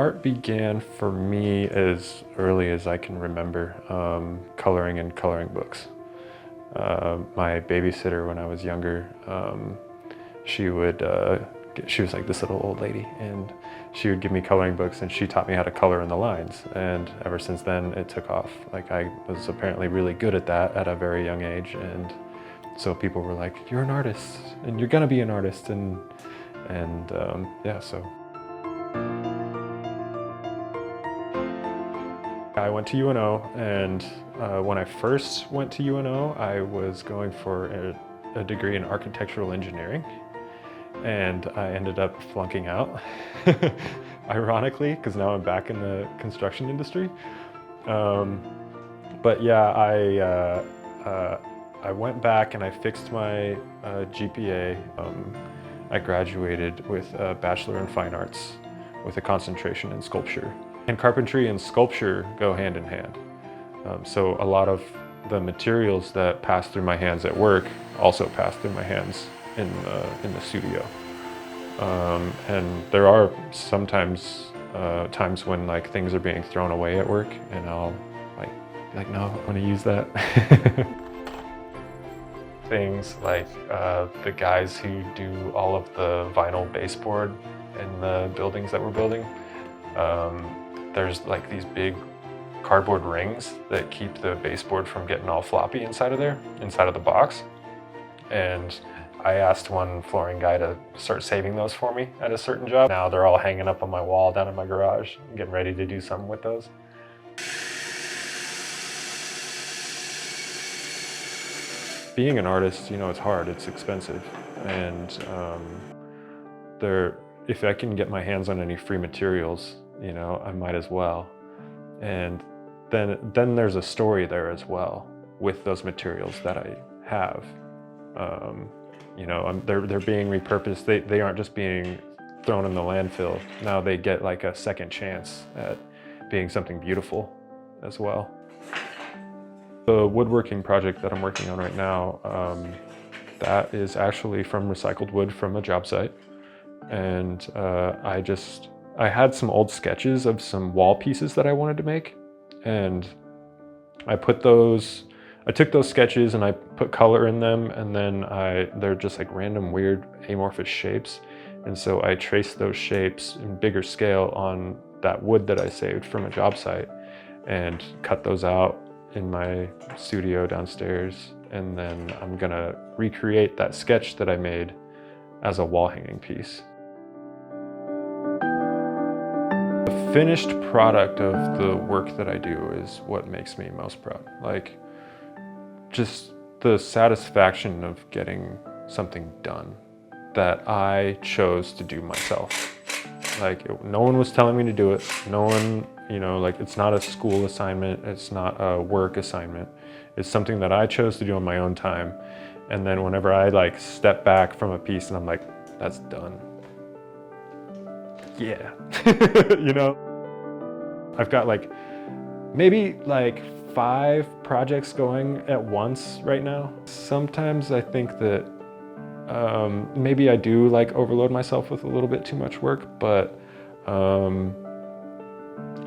Art began for me as early as I can remember, coloring in coloring books. My babysitter when I was younger, she was like this little old lady, and she would give me coloring books, and she taught me how to color in the lines. And ever since then, it took off. Like, I was apparently really good at that at a very young age, and so people were like, "You're an artist, and you're gonna be an artist," and yeah, so. I went to UNO, and when I first went to UNO, I was going for a degree in architectural engineering, and I ended up flunking out, ironically, because now I'm back in the construction industry. But yeah, I went back and I fixed my GPA. I graduated with a Bachelor in Fine Arts with a concentration in sculpture. And carpentry and sculpture go hand in hand. So a lot of the materials that pass through my hands at work also pass through my hands in the studio. And there are sometimes times when like things are being thrown away at work, and I'll like no, I want to use that. Things like the guys who do all of the vinyl baseboard in the buildings that we're building. There's like these big cardboard rings that keep the baseboard from getting all floppy inside of the box. And I asked one flooring guy to start saving those for me at a certain job. Now they're all hanging up on my wall down in my garage. I'm getting ready to do something with those. Being an artist, you know, it's hard, it's expensive. And if I can get my hands on any free materials, you know, I might as well. And then there's a story there as well with those materials that I have. You know, they're being repurposed. They aren't just being thrown in the landfill. Now they get like a second chance at being something beautiful as well. The woodworking project that I'm working on right now, that is actually from recycled wood from a job site. And I had some old sketches of some wall pieces that I wanted to make, and I took those sketches and I put color in them, and then they're just like random weird amorphous shapes. And so I traced those shapes in bigger scale on that wood that I saved from a job site and cut those out in my studio downstairs. And then I'm gonna recreate that sketch that I made as a wall hanging piece. The finished product of the work that I do is what makes me most proud. Like, just the satisfaction of getting something done that I chose to do myself. Like, no one was telling me to do it. No one, you know, like, it's not a school assignment. It's not a work assignment. It's something that I chose to do on my own time. And then whenever I like step back from a piece and I'm like, that's done. Yeah, you know? I've got like, maybe like 5 projects going at once right now. Sometimes I think that maybe I do like overload myself with a little bit too much work, but I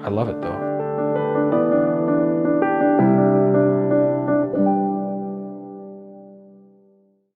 love it though.